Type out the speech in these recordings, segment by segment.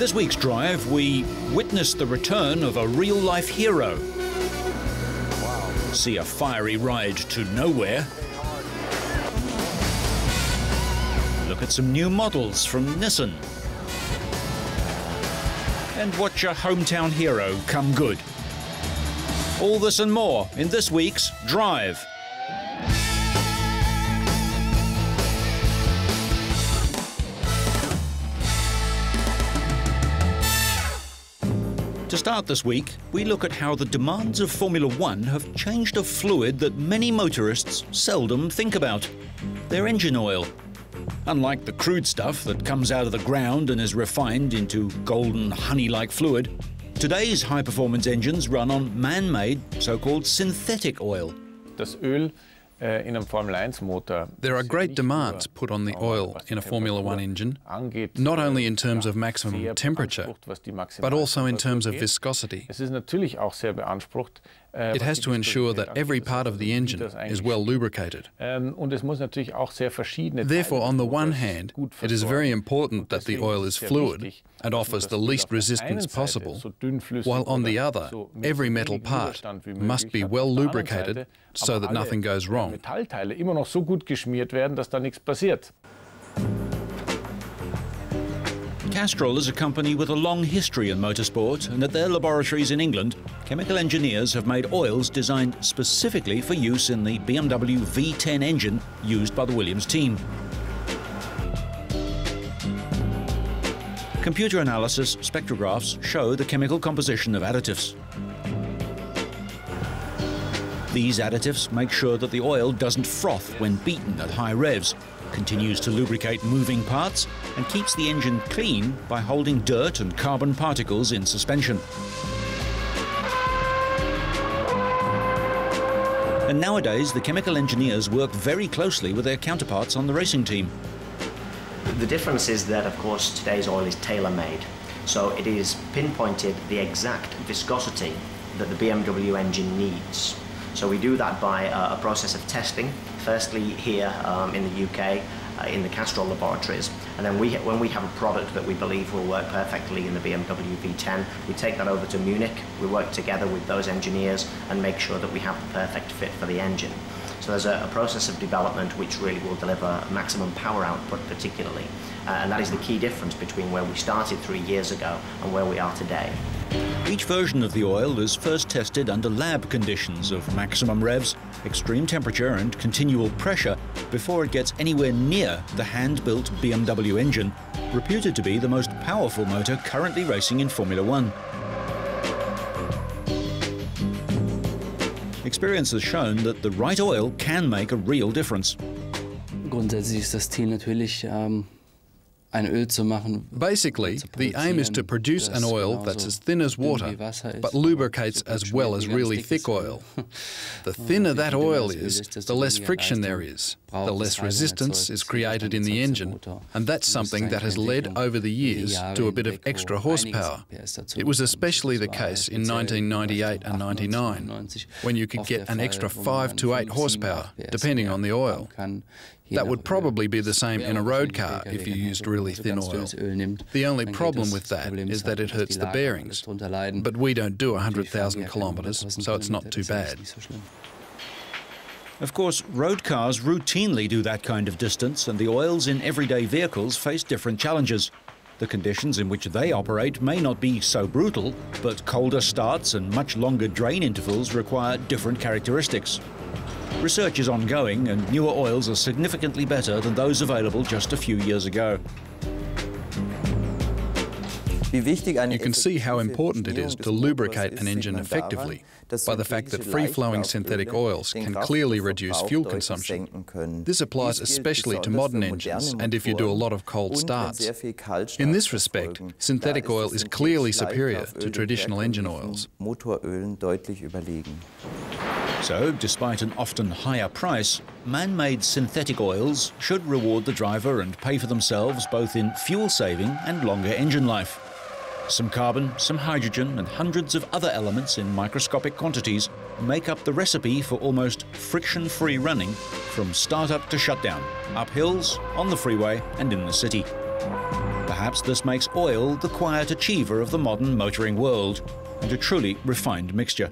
this week's drive, we witness the return of a real-life hero. Wow. See a fiery ride to nowhere. Look at some new models from Nissan. And watch a hometown hero come good. All this and more in this week's Drive. To start this week, we look at how the demands of Formula One have changed a fluid that many motorists seldom think about: their engine oil. Unlike the crude stuff that comes out of the ground and is refined into golden honey-like fluid, today's high-performance engines run on man-made, so-called synthetic oil. There are great demands put on the oil in a Formula One engine, not only in terms of maximum temperature, but also in terms of viscosity. It has to ensure that every part of the engine is well lubricated. Therefore, on the one hand, it is very important that the oil is fluid and offers the least resistance possible, while on the other, every metal part must be well lubricated so that nothing goes wrong. Castrol is a company with a long history in motorsport, and at their laboratories in England, chemical engineers have made oils designed specifically for use in the BMW V10 engine used by the Williams team. Computer analysis spectrographs show the chemical composition of additives. These additives make sure that the oil doesn't froth when beaten at high revs, continues to lubricate moving parts, and keeps the engine clean by holding dirt and carbon particles in suspension. And nowadays, the chemical engineers work very closely with their counterparts on the racing team. The difference is that, of course, today's oil is tailor-made. So it is pinpointed the exact viscosity that the BMW engine needs. So we do that by a process of testing, firstly here in the UK, in the Castrol laboratories, and then when we have a product that we believe will work perfectly in the BMW V10, we take that over to Munich, we work together with those engineers and make sure that we have the perfect fit for the engine. So there's a process of development which really will deliver maximum power output particularly, and that is the key difference between where we started 3 years ago and where we are today. Each version of the oil is first tested under lab conditions of maximum revs, extreme temperature and continual pressure before it gets anywhere near the hand-built BMW engine, reputed to be the most powerful motor currently racing in Formula One. Experience has shown that the right oil can make a real difference. Grundsätzlich ist das Ziel natürlich, Basically, the aim is to produce an oil that's as thin as water, but lubricates as well as really thick oil. The thinner that oil is, the less friction there is, the less resistance is created in the engine, and that's something that has led over the years to a bit of extra horsepower. It was especially the case in 1998 and 99, when you could get an extra 5 to 8 horsepower, depending on the oil. That would probably be the same in a road car if you used really thin oil. The only problem with that is that it hurts the bearings, but we don't do 100,000 kilometres, so it's not too bad. Of course, road cars routinely do that kind of distance, and the oils in everyday vehicles face different challenges. The conditions in which they operate may not be so brutal, but colder starts and much longer drain intervals require different characteristics. Research is ongoing, and newer oils are significantly better than those available just a few years ago. You can see how important it is to lubricate an engine effectively by the fact that free-flowing synthetic oils can clearly reduce fuel consumption. This applies especially to modern engines and if you do a lot of cold starts. In this respect, synthetic oil is clearly superior to traditional engine oils. So, despite an often higher price, man-made synthetic oils should reward the driver and pay for themselves both in fuel saving and longer engine life. Some carbon, some hydrogen and hundreds of other elements in microscopic quantities make up the recipe for almost friction-free running from start-up to shutdown, up hills, on the freeway and in the city. Perhaps this makes oil the quiet achiever of the modern motoring world, and a truly refined mixture.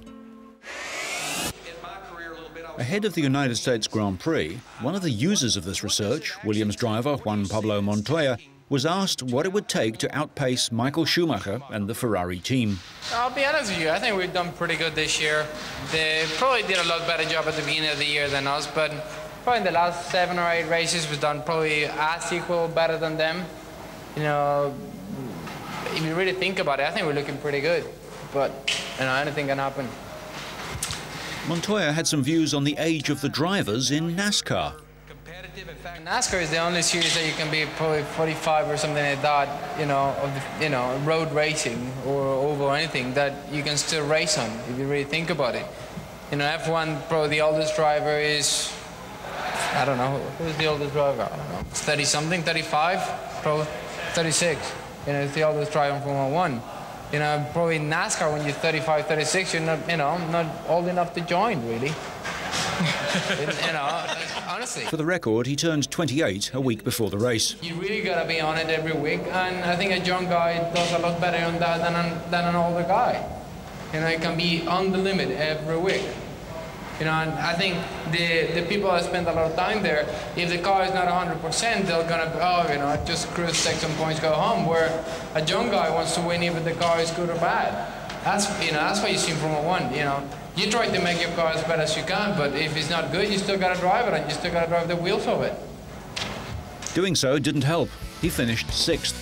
Ahead of the United States Grand Prix, one of the users of this research, Williams driver Juan Pablo Montoya, was asked what it would take to outpace Michael Schumacher and the Ferrari team. I'll be honest with you, I think we've done pretty good this year. They probably did a lot better job at the beginning of the year than us, but probably in the last 7 or 8 races we've done probably as equal, better than them. You know, if you really think about it, I think we're looking pretty good, but you know, anything can happen. Montoya had some views on the age of the drivers in NASCAR. NASCAR is the only series that you can be probably 45 or something like that, you know, of the, you know, road racing or oval or anything that you can still race on if you really think about it. You know, F1 probably the oldest driver is, I don't know, who's the oldest driver? I don't know, 30 something, 35, probably 36. You know, it's the oldest driver in Formula 1. You know, probably in NASCAR when you're 35, 36, you're not, you know, not old enough to join, really. You know, honestly. For the record, he turned 28 a week before the race. You really got to be on it every week, and I think a young guy does a lot better on that than an older guy. You know, he can be on the limit every week. You know, and I think the people that spend a lot of time there, if the car is not 100%, they're gonna, oh, you know, just cruise, take some points, go home. Where a young guy wants to win even if the car is good or bad. That's, you know, that's what you see in Formula 1. You know, you try to make your car as bad as you can, but if it's not good, you still gotta drive it, and you still gotta drive the wheels of it. Doing so didn't help. He finished 6th.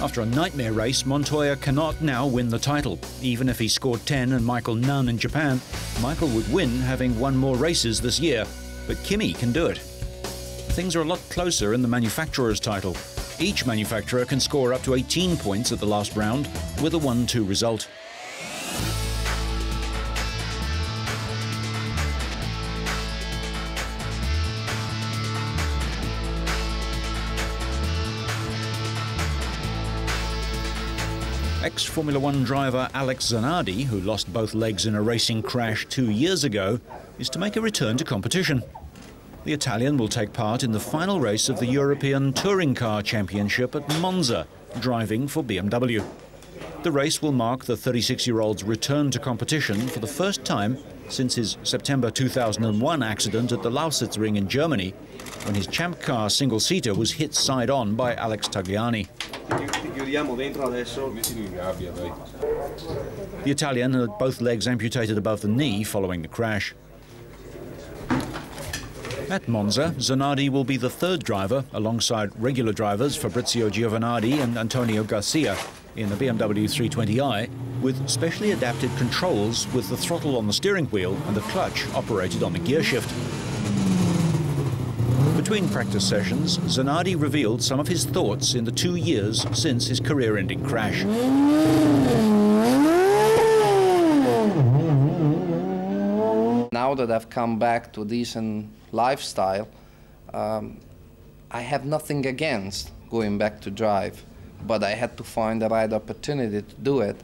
After a nightmare race, Montoya cannot now win the title. Even if he scored 10 and Michael none in Japan, Michael would win, having won more races this year. But Kimi can do it. Things are a lot closer in the manufacturer's title. Each manufacturer can score up to 18 points at the last round with a 1-2 result. Ex-Formula 1 driver Alex Zanardi, who lost both legs in a racing crash 2 years ago, is to make a return to competition. The Italian will take part in the final race of the European Touring Car Championship at Monza, driving for BMW. The race will mark the 36-year-old's return to competition for the first time since his September 2001 accident at the Lausitzring in Germany, when his Champ Car single-seater was hit side-on by Alex Tagliani. The Italian had both legs amputated above the knee following the crash. At Monza, Zanardi will be the 3rd driver, alongside regular drivers Fabrizio Giovanardi and Antonio Garcia, in the BMW 320i, with specially adapted controls with the throttle on the steering wheel and the clutch operated on the gear shift. Between practice sessions, Zanardi revealed some of his thoughts in the 2 years since his career-ending crash. Now that I've come back to a decent lifestyle, I have nothing against going back to drive, but I had to find the right opportunity to do it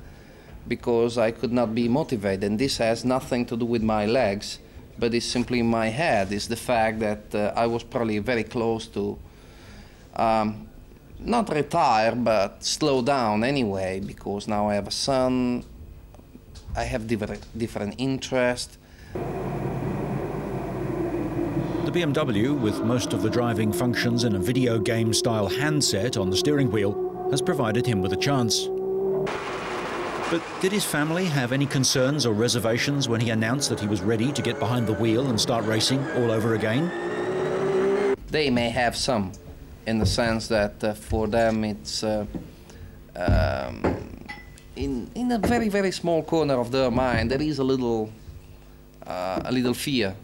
because I could not be motivated. And this has nothing to do with my legs, but it's simply in my head. It's the fact that I was probably very close to not retire, but slow down anyway, because now I have a son, I have different interests. The BMW, with most of the driving functions in a video game-style handset on the steering wheel, has provided him with a chance. But did his family have any concerns or reservations when he announced that he was ready to get behind the wheel and start racing all over again? They may have some, in the sense that for them it's in a very, very small corner of their mind there is a little fear.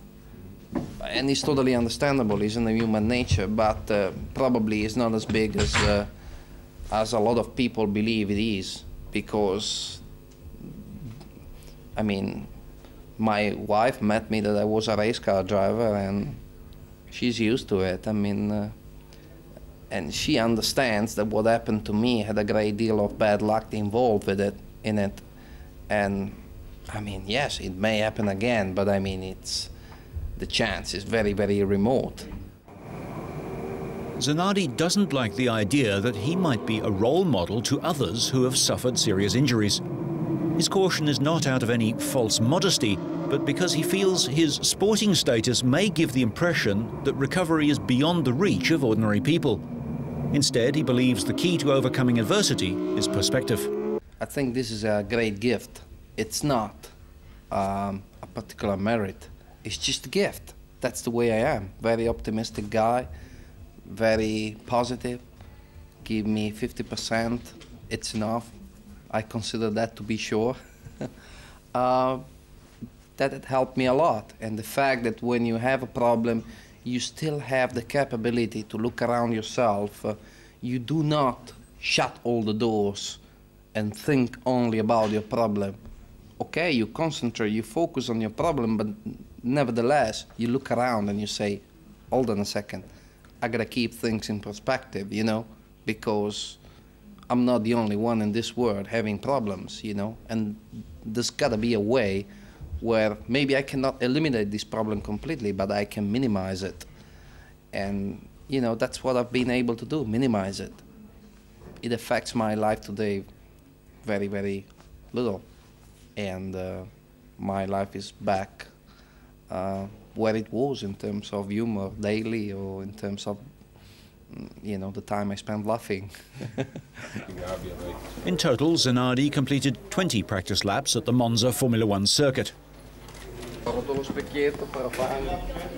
And it's totally understandable, it's in the human nature, but probably it's not as big as a lot of people believe it is, because, I mean, my wife met me that I was a race car driver, and she's used to it. I mean, and she understands that what happened to me had a great deal of bad luck involved in it. And, I mean, yes, it may happen again, but I mean, the chance is very, very remote. Zanardi doesn't like the idea that he might be a role model to others who have suffered serious injuries. His caution is not out of any false modesty, but because he feels his sporting status may give the impression that recovery is beyond the reach of ordinary people. Instead, he believes the key to overcoming adversity is perspective. I think this is a great gift. It's not a particular merit. It's just a gift. That's the way I am. Very optimistic guy, very positive. Give me 50%, it's enough. I consider that to be sure. That had helped me a lot. And the fact that when you have a problem, you still have the capability to look around yourself. You do not shut all the doors and think only about your problem. Okay, you concentrate, you focus on your problem, but nevertheless, you look around and you say, hold on a second, I gotta keep things in perspective, you know, because I'm not the only one in this world having problems, you know, and there's gotta be a way where maybe I cannot eliminate this problem completely, but I can minimize it. And, you know, that's what I've been able to do, minimize it. It affects my life today very, very little. And my life is back where it was in terms of humor daily, or in terms of, you know, the time I spent laughing. In total, Zanardi completed 20 practice laps at the Monza Formula One circuit.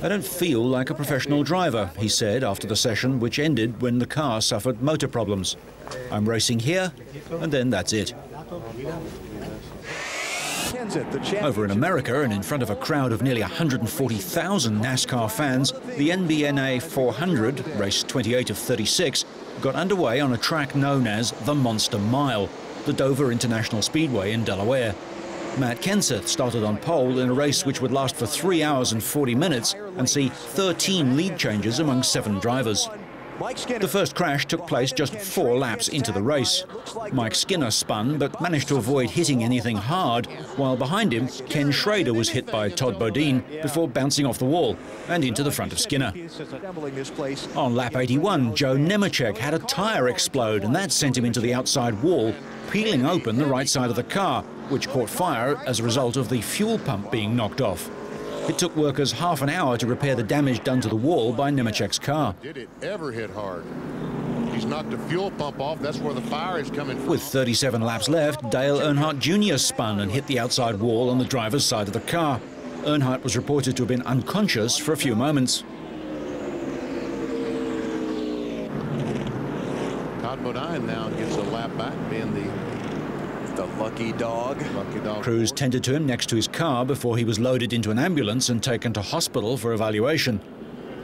I don't feel like a professional driver, he said after the session, which ended when the car suffered motor problems. I'm racing here, and then that's it. Over in America, and in front of a crowd of nearly 140,000 NASCAR fans, the NBNA 400, race 28 of 36, got underway on a track known as the Monster Mile, the Dover International Speedway in Delaware. Matt Kenseth started on pole in a race which would last for 3 hours and 40 minutes and see 13 lead changes among 7 drivers. The first crash took place just 4 laps into the race. Mike Skinner spun but managed to avoid hitting anything hard, while behind him, Ken Schrader was hit by Todd Bodine before bouncing off the wall and into the front of Skinner. On lap 81, Joe Nemechek had a tyre explode, and that sent him into the outside wall, peeling open the right side of the car, which caught fire as a result of the fuel pump being knocked off. It took workers half an hour to repair the damage done to the wall by Nemechek's car. Did it ever hit hard? He's knocked the fuel pump off. That's where the fire is coming from. With 37 laps left, Dale Earnhardt Jr. spun and hit the outside wall on the driver's side of the car. Earnhardt was reported to have been unconscious for a few moments. Todd Bodine now gets a lap back, being the lucky dog. Crews tended to him next to his car before he was loaded into an ambulance and taken to hospital for evaluation.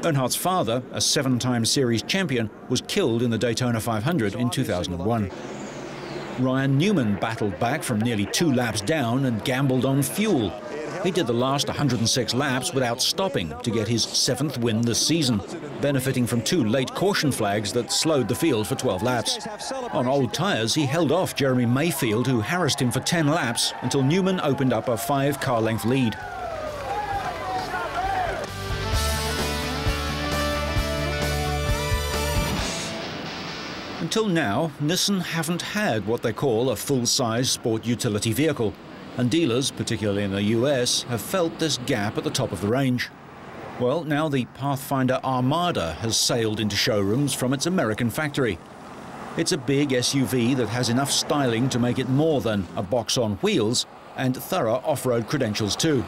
Earnhardt's father, a 7-time series champion, was killed in the Daytona 500 in 2001. Ryan Newman battled back from nearly 2 laps down and gambled on fuel. He did the last 106 laps without stopping to get his 7th win this season, benefiting from 2 late caution flags that slowed the field for 12 laps. On old tyres, he held off Jeremy Mayfield, who harassed him for 10 laps until Newman opened up a 5-car-length lead. Until now, Nissan haven't had what they call a full-size sport utility vehicle, and dealers, particularly in the US, have felt this gap at the top of the range. Well, now the Pathfinder Armada has sailed into showrooms from its American factory. It's a big SUV that has enough styling to make it more than a box on wheels, and thorough off-road credentials too.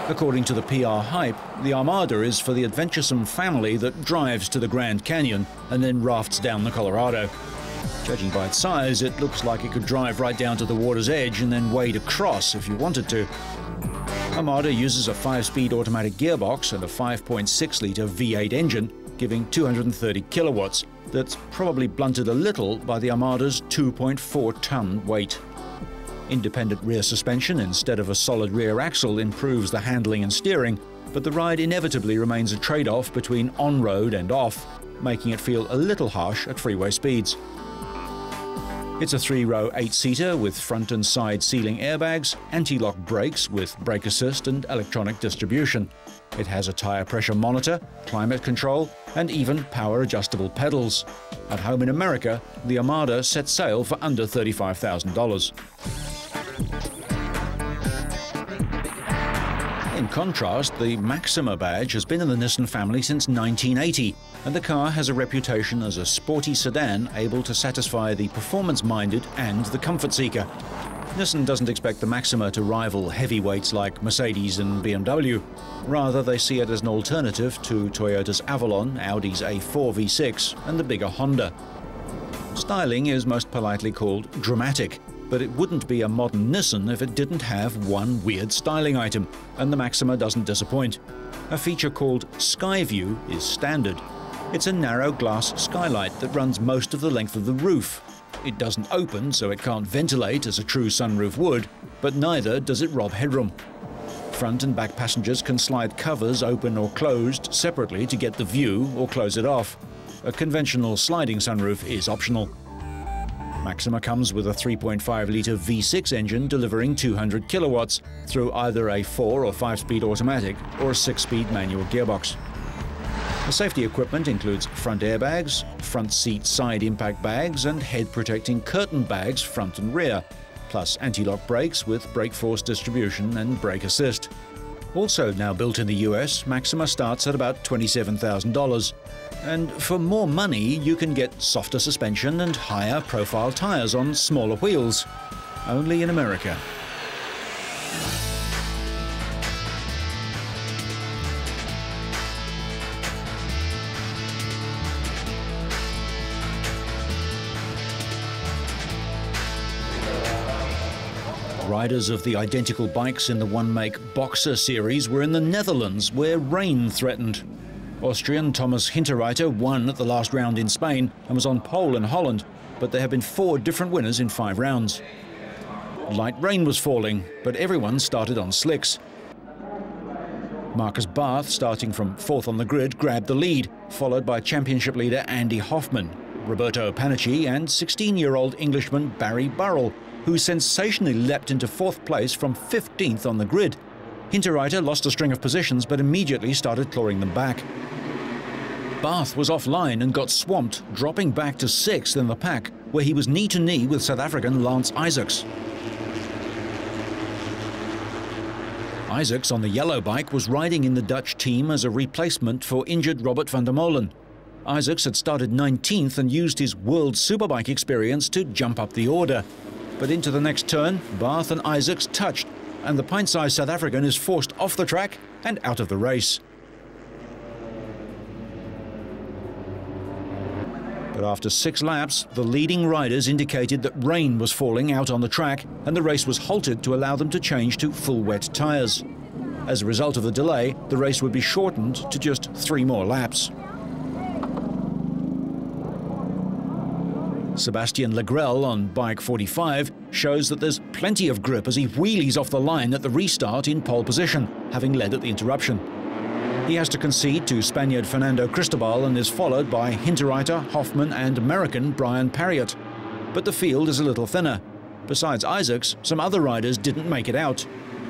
According to the PR Hype, the Armada is for the adventuresome family that drives to the Grand Canyon and then rafts down the Colorado. Judging by its size, it looks like it could drive right down to the water's edge and then wade across if you wanted to. Armada uses a 5-speed automatic gearbox and a 5.6-litre V8 engine, giving 230 kilowatts. That's probably blunted a little by the Armada's 2.4-ton weight. Independent rear suspension instead of a solid rear axle improves the handling and steering, but the ride inevitably remains a trade-off between on-road and off, making it feel a little harsh at freeway speeds. It's a 3-row 8-seater with front and side ceiling airbags, anti-lock brakes with brake assist and electronic distribution. It has a tyre pressure monitor, climate control, and even power-adjustable pedals. At home in America, the Armada set sail for under $35,000. In contrast, the Maxima badge has been in the Nissan family since 1980, and the car has a reputation as a sporty sedan able to satisfy the performance-minded and the comfort seeker. Nissan doesn't expect the Maxima to rival heavyweights like Mercedes and BMW. Rather, they see it as an alternative to Toyota's Avalon, Audi's A4 V6, and the bigger Honda. Styling is most politely called dramatic, but it wouldn't be a modern Nissan if it didn't have one weird styling item, and the Maxima doesn't disappoint. A feature called Skyview is standard. It's a narrow glass skylight that runs most of the length of the roof. It doesn't open, so it can't ventilate as a true sunroof would, but neither does it rob headroom. Front and back passengers can slide covers open or closed separately to get the view or close it off. A conventional sliding sunroof is optional. Maxima comes with a 3.5-litre V6 engine delivering 200 kilowatts through either a 4- or 5-speed automatic or a 6-speed manual gearbox. The safety equipment includes front airbags, front seat side impact bags and head-protecting curtain bags front and rear, plus anti-lock brakes with brake force distribution and brake assist. Also now built in the US, Maxima starts at about $27,000. And for more money, you can get softer suspension and higher profile tyres on smaller wheels. Only in America. Riders of the identical bikes in the one-make Boxer series were in the Netherlands, where rain threatened. Austrian Thomas Hinterreiter won at the last round in Spain and was on pole in Holland, but there have been 4 different winners in 5 rounds. Light rain was falling, but everyone started on slicks. Marcus Barth, starting from 4th on the grid, grabbed the lead, followed by championship leader Andy Hoffman, Roberto Panicci and 16-year-old Englishman Barry Burrell, who sensationally leapt into 4th place from 15th on the grid. Hinterreiter lost a string of positions but immediately started clawing them back. Barth was offline and got swamped, dropping back to 6th in the pack, where he was knee-to-knee with South African Lance Isaacs. Isaacs on the yellow bike was riding in the Dutch team as a replacement for injured Robert van der Molen. Isaacs had started 19th and used his World Superbike experience to jump up the order. But into the next turn, Barth and Isaacs touched, and the pint-sized South African is forced off the track and out of the race. But after 6 laps, the leading riders indicated that rain was falling out on the track, and the race was halted to allow them to change to full wet tyres. As a result of the delay, the race would be shortened to just 3 more laps. Sebastian Legrel on bike 45 shows that there's plenty of grip as he wheelies off the line at the restart in pole position, having led at the interruption. He has to concede to Spaniard Fernando Cristobal and is followed by Hinterreiter, Hoffman and American Brian Parriott. But the field is a little thinner. Besides Isaacs, some other riders didn't make it out.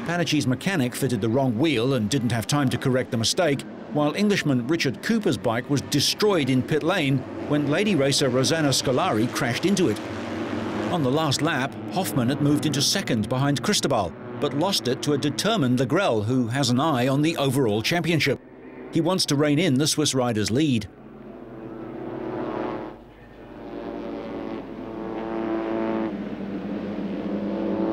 Panicci's mechanic fitted the wrong wheel and didn't have time to correct the mistake, while Englishman Richard Cooper's bike was destroyed in pit lane when lady racer Rosanna Scolari crashed into it. On the last lap, Hoffman had moved into 2nd behind Cristobal, but lost it to a determined Legrel who has an eye on the overall championship. He wants to rein in the Swiss rider's lead.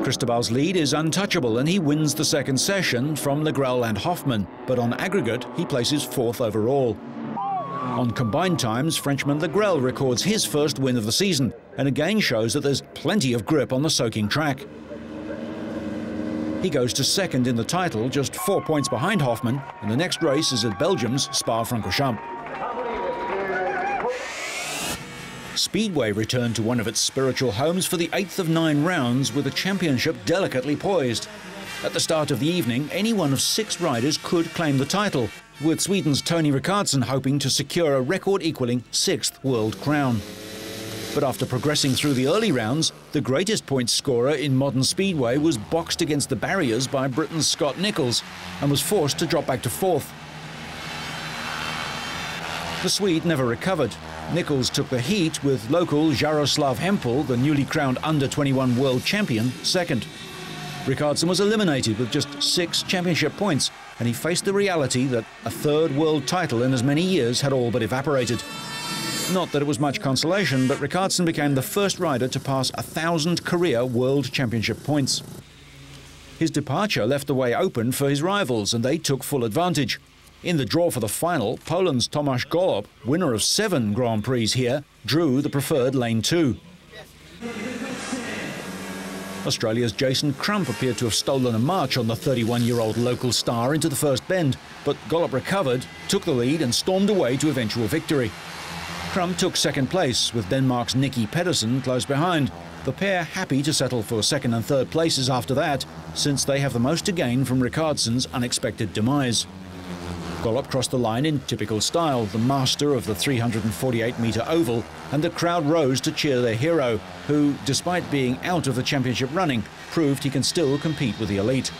Cristobal's lead is untouchable and he wins the 2nd session from Legrel and Hoffman, but on aggregate he places 4th overall. On combined times, Frenchman Legrel records his first win of the season and again shows that there's plenty of grip on the soaking track. He goes to 2nd in the title, just 4 points behind Hoffman, and the next race is at Belgium's Spa-Francorchamps. Speedway returned to one of its spiritual homes for the 8th of 9 rounds with the championship delicately poised. At the start of the evening, any one of 6 riders could claim the title, with Sweden's Tony Rickardsson hoping to secure a record-equalling 6th world crown. But after progressing through the early rounds, the greatest point scorer in modern speedway was boxed against the barriers by Britain's Scott Nicholls and was forced to drop back to fourth. The Swede never recovered. Nicholls took the heat with local Jaroslav Hempel, the newly crowned under-21 world champion, second. Rickardsson was eliminated with just 6 championship points, and he faced the reality that a third world title in as many years had all but evaporated. Not that it was much consolation, but Rickardsson became the first rider to pass 1,000 career World Championship points. His departure left the way open for his rivals, and they took full advantage. In the draw for the final, Poland's Tomasz Golob, winner of 7 Grand Prix here, drew the preferred lane 2. Australia's Jason Crump appeared to have stolen a march on the 31-year-old local star into the first bend, but Golob recovered, took the lead and stormed away to eventual victory. Crump took second place, with Denmark's Nicky Pedersen close behind. The pair happy to settle for second and third places after that, since they have the most to gain from Rickardsson's unexpected demise. Golob crossed the line in typical style, the master of the 348-metre oval, and the crowd rose to cheer their hero, who, despite being out of the championship running, proved he can still compete with the elite.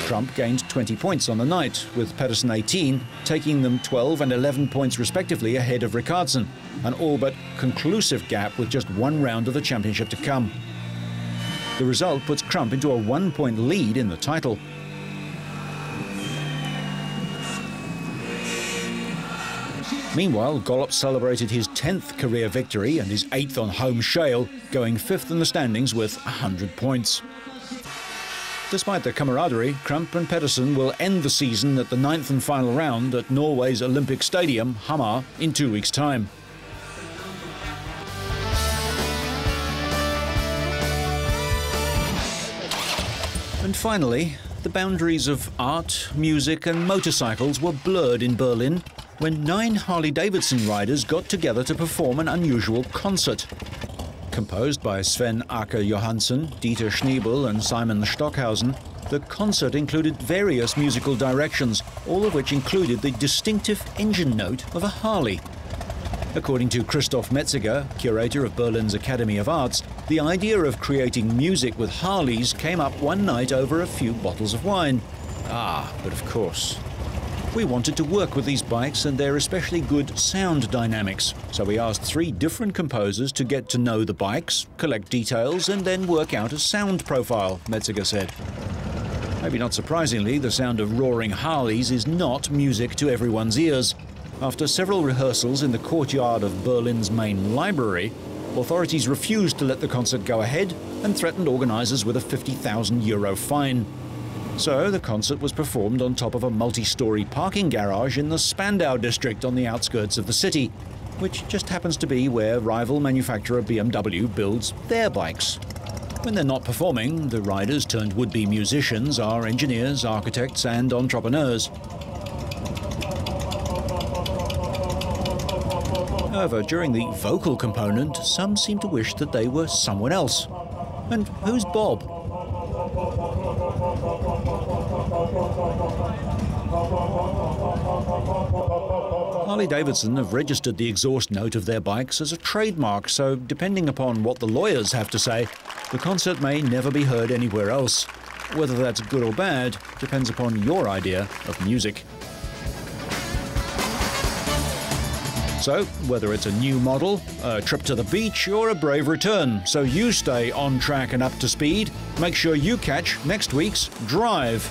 Crump gained 20 points on the night, with Pedersen 18, taking them 12 and 11 points respectively ahead of Rickardsson, an all but conclusive gap with just 1 round of the championship to come. The result puts Crump into a 1-point lead in the title. Meanwhile, Golob celebrated his 10th career victory and his 8th on home shale, going 5th in the standings with 100 points. Despite their camaraderie, Crump and Pedersen will end the season at the 9th and final round at Norway's Olympic Stadium, Hamar, in 2 weeks' time. And finally, the boundaries of art, music and motorcycles were blurred in Berlin when 9 Harley-Davidson riders got together to perform an unusual concert. Composed by Sven Aker Johansen, Dieter Schniebel and Simon Stockhausen, the concert included various musical directions, all of which included the distinctive engine note of a Harley. According to Christoph Metziger, curator of Berlin's Academy of Arts, the idea of creating music with Harleys came up one night over a few bottles of wine. But of course. We wanted to work with these bikes and their especially good sound dynamics, so we asked 3 different composers to get to know the bikes, collect details and then work out a sound profile, Metziger said. Maybe not surprisingly, the sound of roaring Harleys is not music to everyone's ears. After several rehearsals in the courtyard of Berlin's main library, authorities refused to let the concert go ahead and threatened organisers with a €50,000 fine. So the concert was performed on top of a multi-storey parking garage in the Spandau district on the outskirts of the city, which just happens to be where rival manufacturer BMW builds their bikes. When they're not performing, the riders turned would-be musicians are engineers, architects and entrepreneurs. However, during the vocal component, some seem to wish that they were someone else. And who's Bob? Harley-Davidson have registered the exhaust note of their bikes as a trademark, so depending upon what the lawyers have to say, the concert may never be heard anywhere else. Whether that's good or bad depends upon your idea of music. So, whether it's a new model, a trip to the beach or a brave return, so you stay on track and up to speed, make sure you catch next week's Drive.